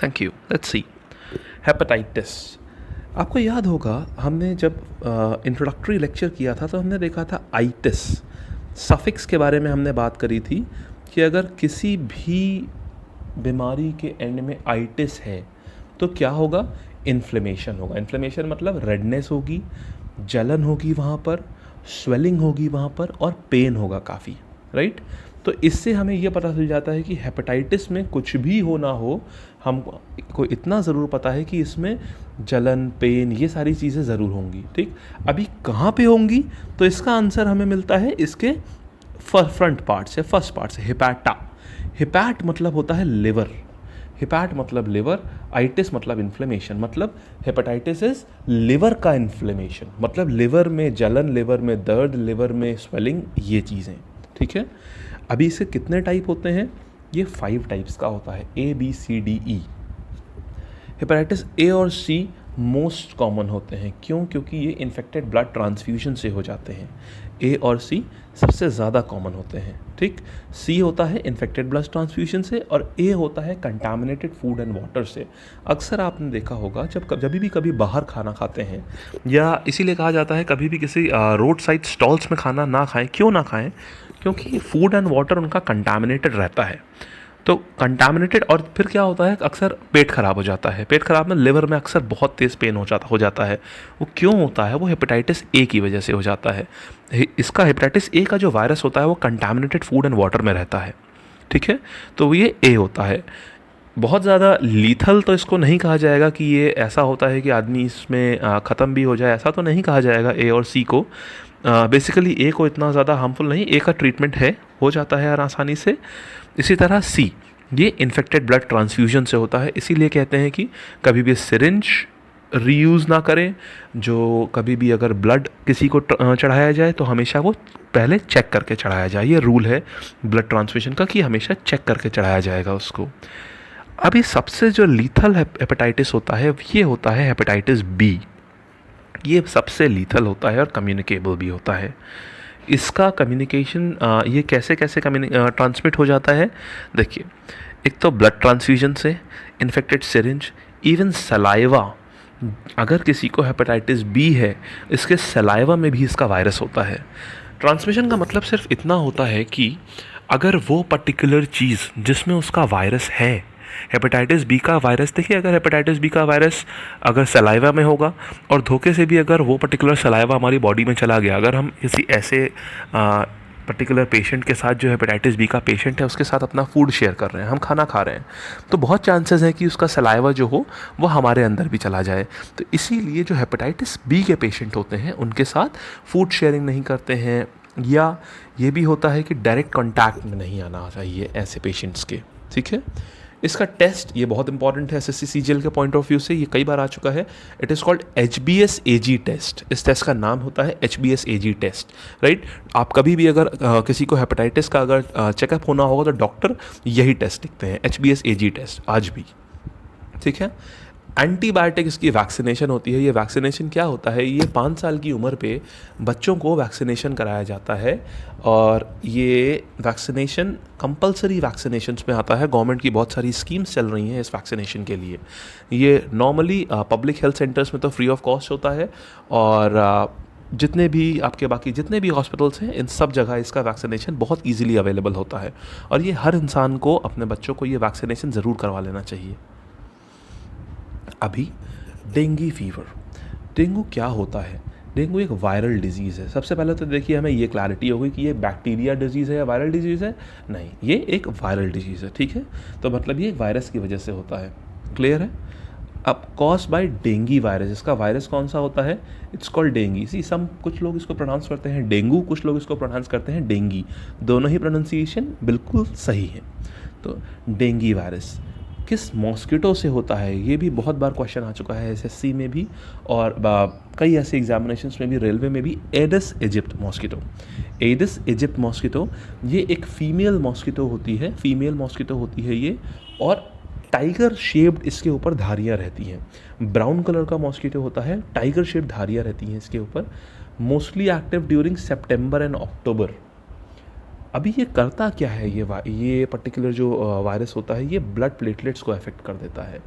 Thank you. Let's see hepatitis. आपको याद होगा हमने जब इंट्रोडक्टरी लेक्चर किया था तो हमने देखा था आइटिस, सफिक्स के बारे में हमने बात करी थी कि अगर किसी भी बीमारी के एंड में आइटिस है तो क्या होगा, इन्फ्लेमेशन होगा। इन्फ्लेमेशन मतलब रेडनेस होगी, जलन होगी वहाँ पर, स्वेलिंग होगी वहाँ पर और पेन होगा काफ़ी, राइट। तो इससे हमें यह पता चल जाता है कि हेपेटाइटिस में कुछ भी हो ना हो, हमको इतना ज़रूर पता है कि इसमें जलन, पेन, ये सारी चीज़ें ज़रूर होंगी, ठीक। अभी कहाँ पे होंगी, तो इसका आंसर हमें मिलता है इसके फ्रंट पार्ट से, फर्स्ट पार्ट से, हिपैटा। हिपैट मतलब होता है लिवर, हिपैट मतलब लिवर, आइटिस मतलब इन्फ्लेमेशन, मतलब हेपेटाइटिस इज लिवर का इन्फ्लेमेशन, मतलब लिवर में जलन, लिवर में दर्द, लिवर में स्वेलिंग, ये चीज़ें, ठीक है। अभी इसके कितने टाइप होते हैं, ये 5 टाइप्स का होता है, A B C D E। Hepatitis A और सी मोस्ट कॉमन होते हैं, क्यों, क्योंकि ये इन्फेक्टेड ब्लड ट्रांसफ्यूजन से हो जाते हैं। ए और सी सबसे ज़्यादा कॉमन होते हैं, ठीक। सी होता है इन्फेक्टेड ब्लड ट्रांसफ्यूजन से और ए होता है कंटामिनेटेड फूड एंड वाटर से। अक्सर आपने देखा होगा जब भी कभी बाहर खाना खाते हैं, या इसीलिए कहा जाता है कभी भी किसी रोड साइड स्टॉल्स में खाना ना खाएं। क्यों ना खाएं, क्योंकि फूड एंड वाटर उनका कंटामिनेटेड रहता है। तो कंटामिनेटेड, और फिर क्या होता है, अक्सर पेट खराब हो जाता है। पेट खराब में लिवर में अक्सर बहुत तेज़ पेन हो जाता है। वो क्यों होता है, वो हेपेटाइटिस ए की वजह से हो जाता है। इसका हेपेटाइटिस ए का जो वायरस होता है वो कंटामिनेटेड फूड एंड वाटर में रहता है, ठीक है। तो ये ए होता है। बहुत ज़्यादा लीथल तो इसको नहीं कहा जाएगा कि ये ऐसा होता है कि आदमी इसमें ख़त्म भी हो जाए, ऐसा तो नहीं कहा जाएगा ए और सी को। बेसिकली ए को इतना ज़्यादा हार्मफुल नहीं, ए का ट्रीटमेंट है, हो जाता है आसानी से। इसी तरह सी, ये इन्फेक्टेड ब्लड ट्रांसफ्यूजन से होता है, इसीलिए कहते हैं कि कभी भी सिरिंज रीयूज़ ना करें। जो कभी भी अगर ब्लड किसी को चढ़ाया जाए तो हमेशा वो पहले चेक करके चढ़ाया जाए। ये रूल है ब्लड ट्रांसफ्यूजन का कि हमेशा चेक करके चढ़ाया जाएगा उसको। अभी सबसे जो लीथल हेपेटाइटिस होता है ये होता है हेपेटाइटिस बी। ये सबसे लीथल होता है और कम्युनिकेबल भी होता है। इसका कम्युनिकेशन ये कैसे कैसे ट्रांसमिट हो जाता है, देखिए, एक तो ब्लड ट्रांसफ्यूजन से, इन्फेक्टेड सिरिंज, इवन सलाइवा। अगर किसी को हेपेटाइटिस बी है, इसके सलाइवा में भी इसका वायरस होता है। ट्रांसमिशन का मतलब सिर्फ इतना होता है कि अगर वो पर्टिकुलर चीज़ जिसमें उसका वायरस है, हेपेटाइटिस बी का वायरस, देखिए अगर हेपेटाइटिस बी का वायरस अगर सलाइवा में होगा और धोखे से भी अगर वो पर्टिकुलर सलाइवा हमारी बॉडी में चला गया, अगर हम किसी ऐसे पर्टिकुलर पेशेंट के साथ जो हेपेटाइटिस बी का पेशेंट है उसके साथ अपना फूड शेयर कर रहे हैं, हम खाना खा रहे हैं, तो बहुत चांसेस है कि उसका सलाइवा जो हो वो हमारे अंदर भी चला जाए। तो इसीलिए जो हेपेटाइटिस बी के पेशेंट होते हैं उनके साथ फूड शेयरिंग नहीं करते हैं, या ये भी होता है कि डायरेक्ट कॉन्टैक्ट में नहीं आना चाहिए ऐसे पेशेंट्स के, ठीक है। इसका टेस्ट ये बहुत इंपॉर्टेंट है एसएससी सीजीएल के पॉइंट ऑफ व्यू से, ये कई बार आ चुका है। It is called HBsAg test. इस टेस्ट का नाम होता है HBsAg टेस्ट, राइट। आप कभी भी अगर किसी को हेपेटाइटिस का अगर चेकअप होना होगा तो डॉक्टर यही टेस्ट लिखते हैं, HBsAg टेस्ट, आज भी, ठीक है। एंटीबायोटिक इसकी वैक्सीनेशन होती है। ये वैक्सीनेशन क्या होता है, ये 5 साल की उम्र पे बच्चों को वैक्सीनेशन कराया जाता है और ये वैक्सीनेशन कंपलसरी वैक्सीनेशंस में आता है। गवर्नमेंट की बहुत सारी स्कीम्स चल रही हैं इस वैक्सीनेशन के लिए। ये नॉर्मली पब्लिक हेल्थ सेंटर्स में तो फ्री ऑफ कॉस्ट होता है और जितने भी आपके बाकी जितने भी हॉस्पिटल्स हैं इन सब जगह इसका वैक्सीनेशन बहुत ईजिली अवेलेबल होता है और ये हर इंसान को अपने बच्चों को ये वैक्सीनेशन ज़रूर करवा लेना चाहिए। अभी डेंगू फीवर, डेंगू क्या होता है? डेंगू एक वायरल डिजीज़ है। सबसे पहले तो देखिए हमें ये क्लैरिटी होगी कि ये बैक्टीरिया डिजीज़ है या वायरल डिजीज़ है। नहीं, ये एक वायरल डिजीज़ है, ठीक है। तो मतलब ये वायरस की वजह से होता है, क्लियर है। अब कॉज बाय डेंगी वायरस, इसका वायरस कौन सा होता है? It's called dengue. See some कुछ लोग इसको प्रोनाउंस करते हैं डेंगू, कुछ लोग इसको प्रोनाउंस करते हैं डेंगी। दोनों ही प्रोनाउंसिएशन बिल्कुल सही है। तो डेंगी वायरस किस मॉस्किटो से होता है, ये भी बहुत बार क्वेश्चन आ चुका है एसएससी में भी और कई ऐसे एग्जामिनेशंस में भी, रेलवे में भी। Aedes Egypt mosquito, Aedes Egypt mosquito ये एक फीमेल मॉस्किटो होती है, फीमेल मॉस्किटो होती है ये, और टाइगर शेप्ड इसके ऊपर धारियाँ रहती हैं। ब्राउन कलर का मॉस्किटो होता है, टाइगर शेप्ड धारियाँ रहती हैं इसके ऊपर। मोस्टली एक्टिव ड्यूरिंग सितंबर एंड अक्टूबर। अभी ये करता क्या है, ये पर्टिकुलर जो वायरस होता है ये ब्लड प्लेटलेट्स को अफेक्ट कर देता है।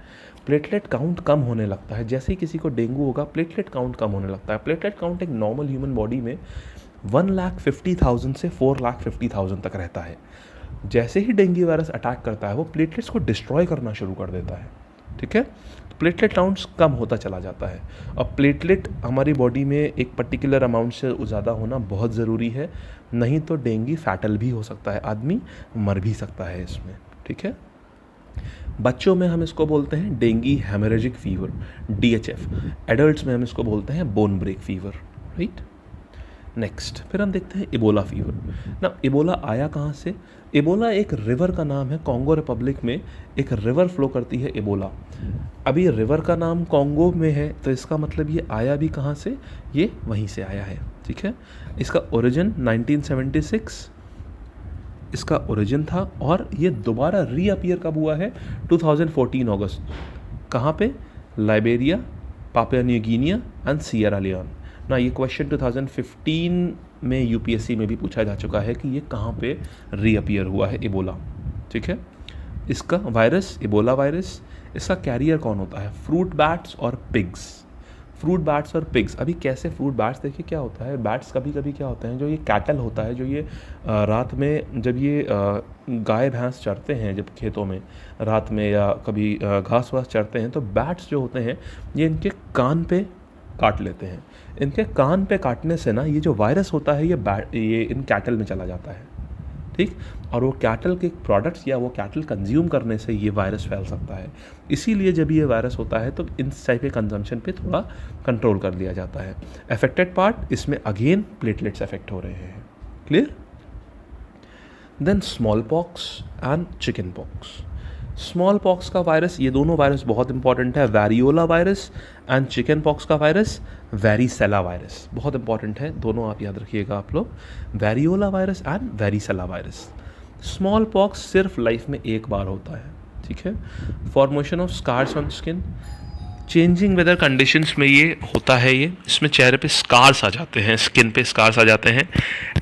प्लेटलेट काउंट कम होने लगता है। जैसे ही किसी को डेंगू होगा प्लेटलेट काउंट कम होने लगता है। प्लेटलेट काउंट एक नॉर्मल ह्यूमन बॉडी में 1,50,000 से 4,50,000 तक रहता है। जैसे ही डेंगू वायरस अटैक करता है वो प्लेटलेट्स को डिस्ट्रॉय करना शुरू कर देता है, ठीक है। तो प्लेटलेट काउंट्स कम होता चला जाता है और प्लेटलेट हमारी बॉडी में एक पर्टिकुलर अमाउंट से ज़्यादा होना बहुत ज़रूरी है, नहीं तो डेंगू फैटल भी हो सकता है, आदमी मर भी सकता है इसमें, ठीक है। बच्चों में हम इसको बोलते हैं dengue haemorrhagic fever, DHF। Adults में हम इसको बोलते हैं bone break fever, right. Next फिर हम देखते हैं इबोला फीवर ना। इबोला आया कहाँ से? इबोला एक रिवर का नाम है। कॉन्गो रिपब्लिक में एक रिवर फ्लो करती है इबोला। अभी रिवर का नाम कॉन्गो में है तो इसका मतलब ये आया भी कहाँ से? ये वहीं से आया है, ठीक है। इसका ओरिजिन 1976 इसका ओरिजिन था और ये दोबारा रीअपियर कब हुआ है? 2014 अगस्त। कहाँ पे? Liberia, Papua New Guinea and Sierra Leone ना। ये क्वेश्चन 2015 में यूपीएससी में भी पूछा जा चुका है कि ये कहाँ पे रीअपियर हुआ है इबोला, ठीक है। इसका वायरस इबोला वायरस, इसका कैरियर कौन होता है? फ्रूट बैट्स और पिग्स। फ्रूट बैट्स और पिग्स। अभी कैसे फ्रूट बैट्स, देखिए क्या होता है, बैट्स कभी कभी क्या होते हैं, जो ये कैटल होता है, जो ये रात में जब ये गाय भैंस चरते हैं जब खेतों में रात में या कभी घास वास चरते हैं, तो बैट्स जो होते हैं ये इनके कान पे काट लेते हैं। इनके कान पे काटने से ना ये जो वायरस होता है ये इन कैटल में चला जाता है, ठीक। और वो कैटल के प्रोडक्ट्स या वो कैटल कंज्यूम करने से ये वायरस फैल सकता है। इसीलिए जब ये वायरस होता है तो इन टाइप के कंजम्पशन पे थोड़ा कंट्रोल कर लिया जाता है। अफेक्टेड पार्ट इसमें अगेन प्लेटलेट्स अफेक्ट हो रहे हैं, clear. Then smallpox and chickenpox. Smallpox का वायरस, ये दोनों वायरस बहुत इंपॉर्टेंट है। Variola virus and chickenpox का वायरस वेरिसेला वायरस बहुत इंपॉर्टेंट है। दोनों आप याद रखिएगा आप लोग, variola virus and varicella virus. Smallpox सिर्फ लाइफ में एक बार होता है, ठीक है। Formation of scars on skin, changing weather conditions में ये होता है। ये इसमें चेहरे पे स्कार्स आ जाते हैं, स्किन पे स्कार्स आ जाते हैं।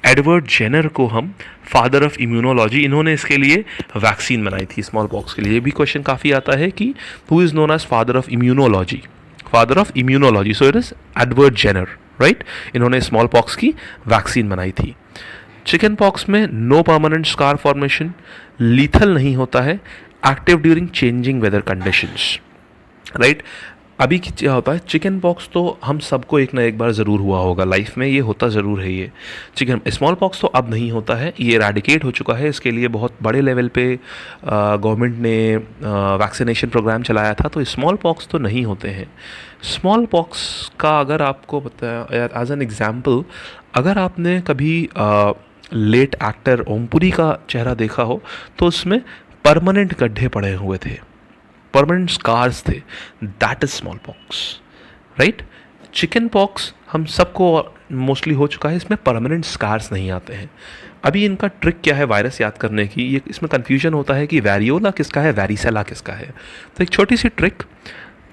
एडवर्ड जेनर को हम फादर ऑफ इम्यूनोलॉजी, इन्होंने इसके लिए वैक्सीन बनाई थी स्मॉल पॉक्स के लिए। ये भी क्वेश्चन काफ़ी आता है कि who is known as father of immunology, father of immunology. So it is Edward Jenner, right. इन्होंने स्मॉल पॉक्स की वैक्सीन बनाई थी। चिकन पॉक्स में no permanent scar formation, lethal नहीं होता है, active during changing weather conditions, right. अभी क्या होता है, चिकन पॉक्स तो हम सबको एक ना एक बार ज़रूर हुआ होगा लाइफ में, ये होता ज़रूर है ये चिकन। स्मॉल पॉक्स तो अब नहीं होता है, ये एराडिकेट हो चुका है। इसके लिए बहुत बड़े लेवल पे गवर्नमेंट ने वैक्सीनेशन प्रोग्राम चलाया था, तो स्मॉल पॉक्स तो नहीं होते हैं। स्मॉल पॉक्स का अगर आपको बताया एज एन एग्जाम्पल, अगर आपने कभी लेट एक्टर ओमपुरी का चेहरा देखा हो तो उसमें परमानेंट गड्ढे पड़े हुए थे, परमानेंट स्कार्स थे, that is small pox, right. Chicken pox हम सबको मोस्टली हो चुका है, इसमें परमानेंट स्कार्स नहीं आते हैं। अभी इनका ट्रिक क्या है वायरस याद करने की, ये इसमें कन्फ्यूजन होता है कि वैरियोला किसका है, वैरिसेला किसका है। तो एक छोटी सी ट्रिक,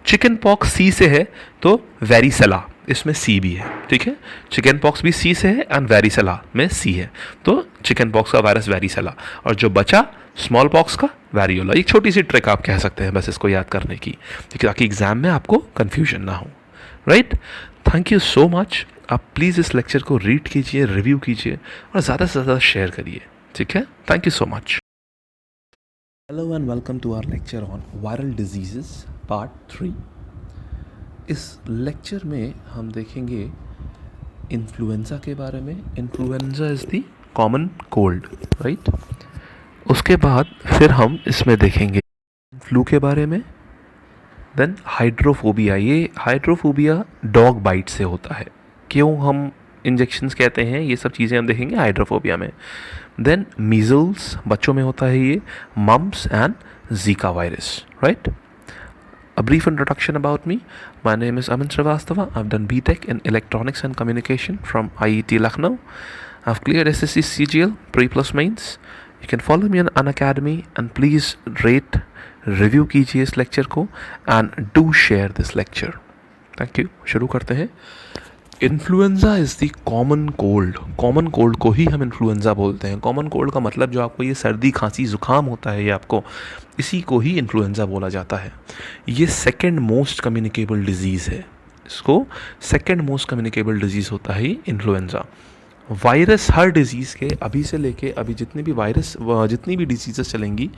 चिकन पॉक्स सी से है तो वेरिसेला, इसमें सी भी है, ठीक है। चिकन पॉक्स भी सी से है एंड वेरिसेला में सी है, तो चिकन पॉक्स का वायरस वेरिसेला, और जो बचा स्मॉल पॉक्स का वेरियोला। एक छोटी सी ट्रिक आप कह सकते हैं बस इसको याद करने की, ताकि एग्जाम में आपको कन्फ्यूजन ना हो, right. Thank you so much. आप प्लीज़ इस लेक्चर को रीड कीजिए, रिव्यू कीजिए और ज़्यादा से ज़्यादा शेयर करिए, ठीक है। Thank you so much. Hello and welcome to our lecture on viral diseases part 3। इस लेक्चर में हम देखेंगे इन्फ्लुएंजा के बारे में। Influenza is the common cold, right. उसके बाद फिर हम इसमें देखेंगे फ्लू के बारे में। देन हाइड्रोफोबिया, ये हाइड्रोफोबिया डॉग बाइट से होता है, क्यों हम इंजेक्शंस कहते हैं, ये सब चीज़ें हम देखेंगे हाइड्रोफोबिया में। देन मीजल्स बच्चों में होता है ये, mumps and Zika virus, right. A brief introduction about me. My name is Amin Srivastava. I've done BTech in Electronics and Communication from IET Lucknow. I've cleared SSC CGL pre-plus mains. You can follow me on Unacademy and please rate, review कीजिए इस lecture को and do share this lecture. Thank you. शुरू करते हैं। Influenza is the common cold. Common cold को ही हम influenza बोलते हैं। कॉमन कोल्ड का मतलब जो आपको ये सर्दी खांसी ज़ुकाम होता है, ये आपको इसी को ही इन्फ्लुएंजा बोला जाता है। ये सेकंड मोस्ट कम्युनिकेबल डिजीज़ है, इसको सेकंड मोस्ट कम्युनिकेबल डिजीज़ होता है इन्फ्लुएंजा। वायरस हर डिज़ीज़ के अभी से लेके अभी जितने भी डिजीज़ेस चलेंगी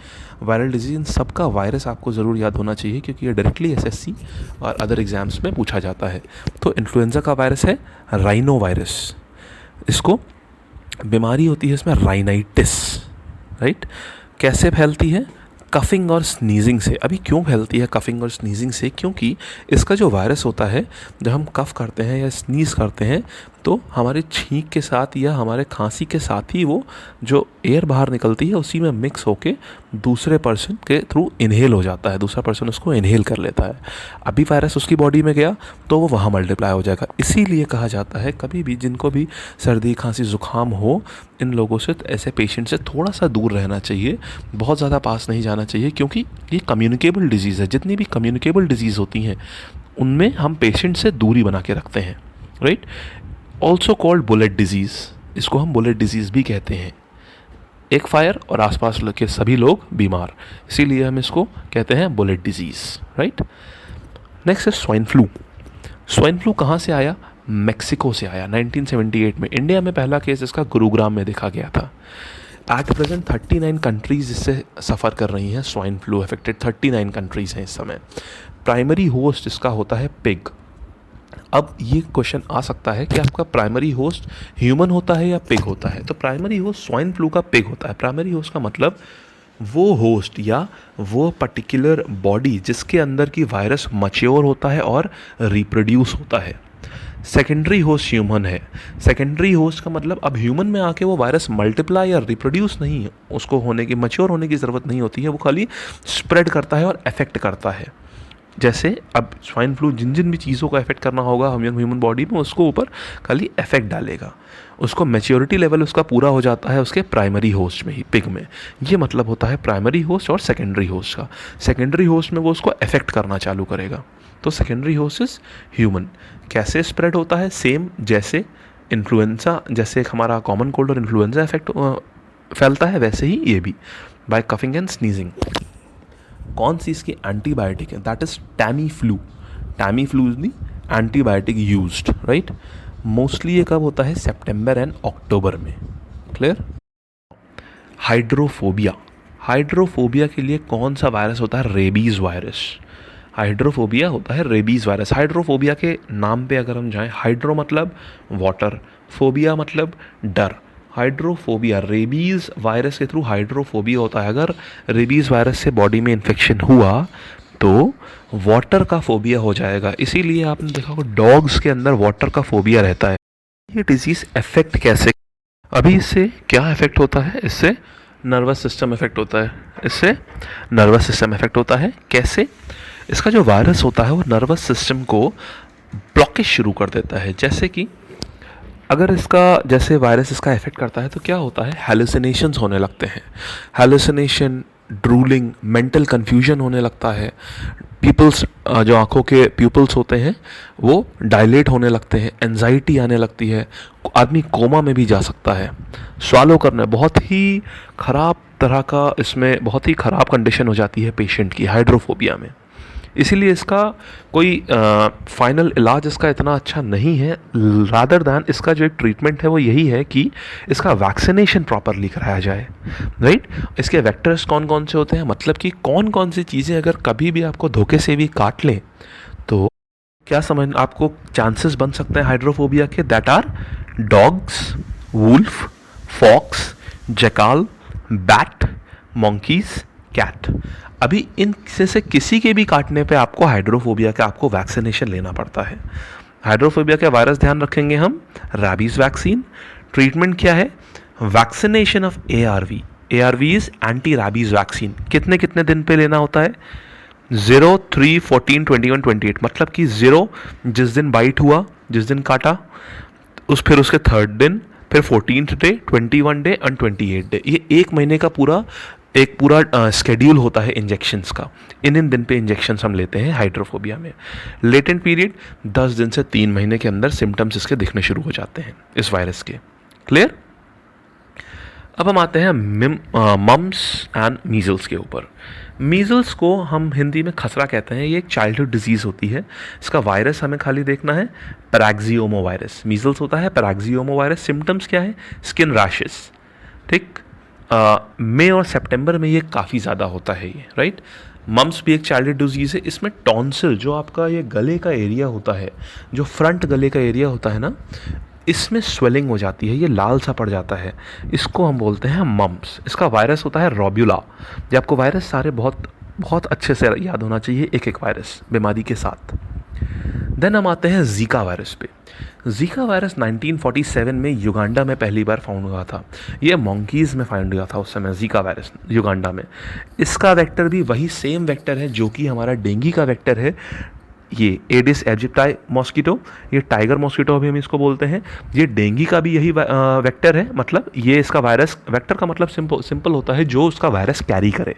वायरल डिजीज़, इन सब का वायरस आपको ज़रूर याद होना चाहिए, क्योंकि ये डायरेक्टली एसएससी और अदर एग्ज़ाम्स में पूछा जाता है। तो इन्फ्लुएंजा का वायरस है राइनो वायरस। इसको बीमारी होती है इसमें राइनाइटिस, राइट। कैसे फैलती है? कफिंग और स्नीजिंग से। अभी क्यों फैलती है कफिंग और स्नीजिंग से? क्योंकि इसका जो वायरस होता है, जब हम कफ करते हैं या स्नीज़ करते हैं तो हमारे छींक के साथ या हमारे खांसी के साथ ही वो जो एयर बाहर निकलती है उसी में मिक्स होके दूसरे पर्सन के थ्रू इनहेल हो जाता है, दूसरा पर्सन उसको इनहेल कर लेता है। अभी वायरस उसकी बॉडी में गया तो वो वहाँ मल्टीप्लाई हो जाएगा। इसीलिए कहा जाता है कभी भी जिनको भी सर्दी खांसी ज़ुकाम हो, इन लोगों से, ऐसे पेशेंट से थोड़ा सा दूर रहना चाहिए, बहुत ज़्यादा पास नहीं जाना चाहिए, क्योंकि ये कम्युनिकेबल डिजीज़ है। जितनी भी कम्युनिकेबल डिजीज़ होती हैं उनमें हम पेशेंट से दूरी बना के रखते हैं, right. Also called bullet disease, इसको हम बुलेट डिजीज़ भी कहते हैं। एक फायर और आसपास के सभी लोग बीमार, इसीलिए हम इसको कहते हैं बुलेट डिजीज़, राइट। नेक्स्ट है स्वाइन फ्लू। स्वाइन फ्लू कहाँ से आया? मैक्सिको से आया 1978 में। इंडिया में पहला केस इसका गुरुग्राम में देखा गया था। एट प्रेजेंट 39 कंट्रीज़ इससे सफ़र कर रही हैं। स्वाइन फ्लू अफेक्टेड 39 कंट्रीज़ हैं इस समय। प्राइमरी होस्ट इसका होता है पिग। अब ये क्वेश्चन आ सकता है कि आपका प्राइमरी होस्ट ह्यूमन होता है या पिग होता है? तो प्राइमरी होस्ट स्वाइन फ्लू का पिग होता है। प्राइमरी होस्ट का मतलब वो होस्ट या वो पर्टिकुलर बॉडी जिसके अंदर की वायरस मैच्योर होता है और रिप्रोड्यूस होता है। सेकेंडरी होस्ट ह्यूमन है। सेकेंडरी होस्ट का मतलब अब ह्यूमन में आके वो वायरस मल्टीप्लाई या रिप्रोड्यूस नहीं, उसको होने की मैच्योर होने की ज़रूरत नहीं होती है, वो खाली स्प्रेड करता है और अफेक्ट करता है। जैसे अब स्वाइन फ्लू जिन जिन भी चीज़ों को अफेक्ट करना होगा ह्यूमन बॉडी में, उसको ऊपर खाली अफेक्ट डालेगा, उसको मैच्योरिटी लेवल उसका पूरा हो जाता है उसके प्राइमरी होस्ट में ही, पिग में। ये मतलब होता है प्राइमरी होस्ट और सेकेंडरी होस्ट का। सेकेंडरी होस्ट में वो उसको अफेक्ट करना चालू करेगा। तो सेकेंडरी होस्ट इज ह्यूमन। कैसे स्प्रेड होता है? सेम जैसे इन्फ्लुएंजा, जैसे एक हमारा कॉमन कोल्ड और इन्फ्लुएंजा इफेक्ट फैलता है, वैसे ही ये भी बाय कफिंग एंड स्नीजिंग। कौन सी इसकी एंटीबायोटिक है? That is Tammy flu. Tammy flu is the antibiotic used, right. Mostly ये कब होता है? सितंबर एंड अक्टूबर में। क्लियर? हाइड्रोफोबिया। हाइड्रोफोबिया के लिए कौन सा वायरस होता है? Rabies virus. हाइड्रोफोबिया होता है रेबीज़ वायरस। हाइड्रोफोबिया के नाम पे अगर हम जाएं, हाइड्रो मतलब वाटर, फोबिया मतलब डर। हाइड्रोफोबिया रेबीज़ वायरस के थ्रू हाइड्रोफोबिया होता है। अगर रेबीज़ वायरस से बॉडी में इन्फेक्शन हुआ तो वाटर का फोबिया हो जाएगा। इसीलिए आपने देखा होगा डॉग्स के अंदर वाटर का फोबिया रहता है। ये डिजीज़ इफेक्ट कैसे? अभी इससे क्या इफेक्ट होता है? इससे नर्वस सिस्टम इफेक्ट होता है। इससे नर्वस सिस्टम इफेक्ट होता है। कैसे? इसका जो वायरस होता है वो नर्वस सिस्टम को ब्लॉकेज शुरू कर देता है। जैसे कि अगर इसका जैसे वायरस इसका इफेक्ट करता है तो क्या होता है? हैलुसिनेशंस होने लगते हैं। हैलुसिनेशन, ड्रूलिंग, मेंटल कन्फ्यूजन होने लगता है, पीपल्स जो आँखों के प्यूपल्स होते हैं वो डायलेट होने लगते हैं, एंजाइटी आने लगती है, आदमी कोमा में भी जा सकता है। स्वालो करना बहुत ही ख़राब तरह का, इसमें बहुत ही ख़राब कंडीशन हो जाती है पेशेंट की हाइड्रोफोबिया में। इसीलिए इसका कोई फाइनल इलाज इसका इतना अच्छा नहीं है। रादर दैन इसका जो एक ट्रीटमेंट है वो यही है कि इसका वैक्सीनेशन प्रॉपरली कराया जाए, राइट। इसके वेक्टर्स कौन कौन से होते हैं, मतलब कि कौन कौन सी चीज़ें अगर कभी भी आपको धोखे से भी काट लें तो क्या समझ आपको चांसेस बन सकते हैं हाइड्रोफोबिया के, that are dogs, wolf, fox, jackal, bat, monkeys, cat. अभी इन से किसी के भी काटने पे आपको हाइड्रोफोबिया का आपको वैक्सीनेशन लेना पड़ता है। हाइड्रोफोबिया के वायरस ध्यान रखेंगे हम, रैबीज वैक्सीन। ट्रीटमेंट क्या है, vaccination of ARV। ARV is anti rabies vaccine. कितने कितने दिन पे लेना होता है, 0, 3, 14, 21, 28। मतलब कि 0 जिस दिन बाइट हुआ, जिस दिन काटा, फिर उसके 3rd दिन, फिर 14th day, 21 day and 28 day. ये एक महीने का पूरा स्केड्यूल होता है इंजेक्शंस का। इन दिन पे इंजेक्शंस हम लेते हैं हाइड्रोफोबिया में। लेटेंट पीरियड 10 दिन से 3 महीने के अंदर सिम्टम्स इसके दिखने शुरू हो जाते हैं इस वायरस के। क्लियर। अब हम आते हैं मम्स एंड मीजल्स के ऊपर। मीजल्स को हम हिंदी में खसरा कहते हैं। ये एक चाइल्डहुड डिजीज़ होती है। इसका वायरस हमें खाली देखना है, पैराक्सियोमो वायरस। मीजल्स होता है पैराक्सियोमो वायरस। सिम्टम्स क्या है, स्किन रैशेस, ठीक। मई और सितंबर में ये काफ़ी ज़्यादा होता है ये, राइट। मम्स भी एक चाइल्डहुड डिजीज़ है। इसमें टॉन्सिल, जो आपका ये गले का एरिया होता है, जो फ्रंट गले का एरिया होता है ना, इसमें स्वेलिंग हो जाती है, ये लाल सा पड़ जाता है, इसको हम बोलते हैं मम्स। इसका वायरस होता है रोब्यूला। ये आपको वायरस सारे बहुत बहुत अच्छे से याद होना चाहिए, एक एक वायरस बीमारी के साथ। देन हम आते हैं जीका वायरस पे। जीका वायरस 1947 में युगांडा में पहली बार फाउंड हुआ था। ये मंकीज़ में फाउंड हुआ था उस समय जीका वायरस युगांडा में। इसका वेक्टर भी वही सेम वेक्टर है जो कि हमारा डेंगू का वेक्टर है, ये एडिस एजिप्टाई मॉस्किटो। ये टाइगर मॉस्किटो भी हम इसको बोलते हैं। ये डेंगू का भी यही वेक्टर है। मतलब ये इसका वायरस, वेक्टर का मतलब सिंपल होता है जो उसका वायरस कैरी करे,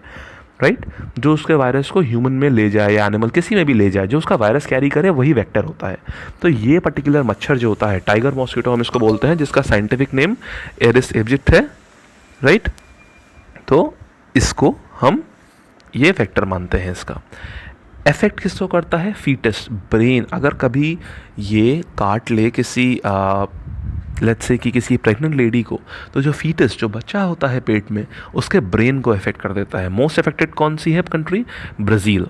राइट। जो उसके वायरस को ह्यूमन में ले जाए या एनिमल किसी में भी ले जाए, जो उसका वायरस कैरी करे वही वेक्टर होता है। तो ये पर्टिकुलर मच्छर जो होता है, टाइगर मॉस्किटो हम इसको बोलते हैं, जिसका साइंटिफिक नेम एडिस एजिप्ट है, राइट। तो इसको हम ये वेक्टर मानते हैं। इसका इफेक्ट किसको करता है, फीटस, ब्रेन। अगर कभी ये काट ले किसी लेट्स से कि किसी प्रेग्नेंट लेडी को, तो जो फीटस, जो बच्चा होता है पेट में, उसके ब्रेन को इफेक्ट कर देता है। मोस्ट इफेक्टेड कौन सी है कंट्री, ब्राज़ील।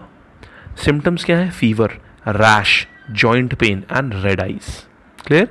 सिम्टम्स क्या है, fever, rash, joint pain and red eyes. Clear.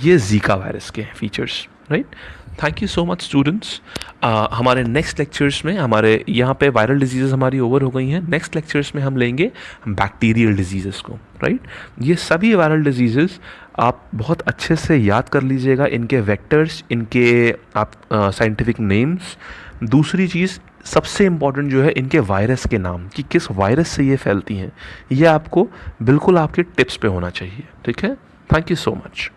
ये जीका वायरस के features, right. Thank you so much students. हमारे नेक्स्ट लेक्चर्स में, हमारे यहाँ पे वायरल डिजीज़ हमारी ओवर हो गई हैं। नेक्स्ट लेक्चर्स में हम लेंगे बैक्टीरियल डिजीज़ को, राइट। ये सभी वायरल डिजीज़ आप बहुत अच्छे से याद कर लीजिएगा, इनके वेक्टर्स, इनके आप साइंटिफिक नेम्स। दूसरी चीज़ सबसे इम्पॉर्टेंट जो है, इनके वायरस के नाम, कि किस वायरस से ये फैलती हैं, ये आपको बिल्कुल आपके टिप्स पे होना चाहिए, ठीक है। Thank you so much.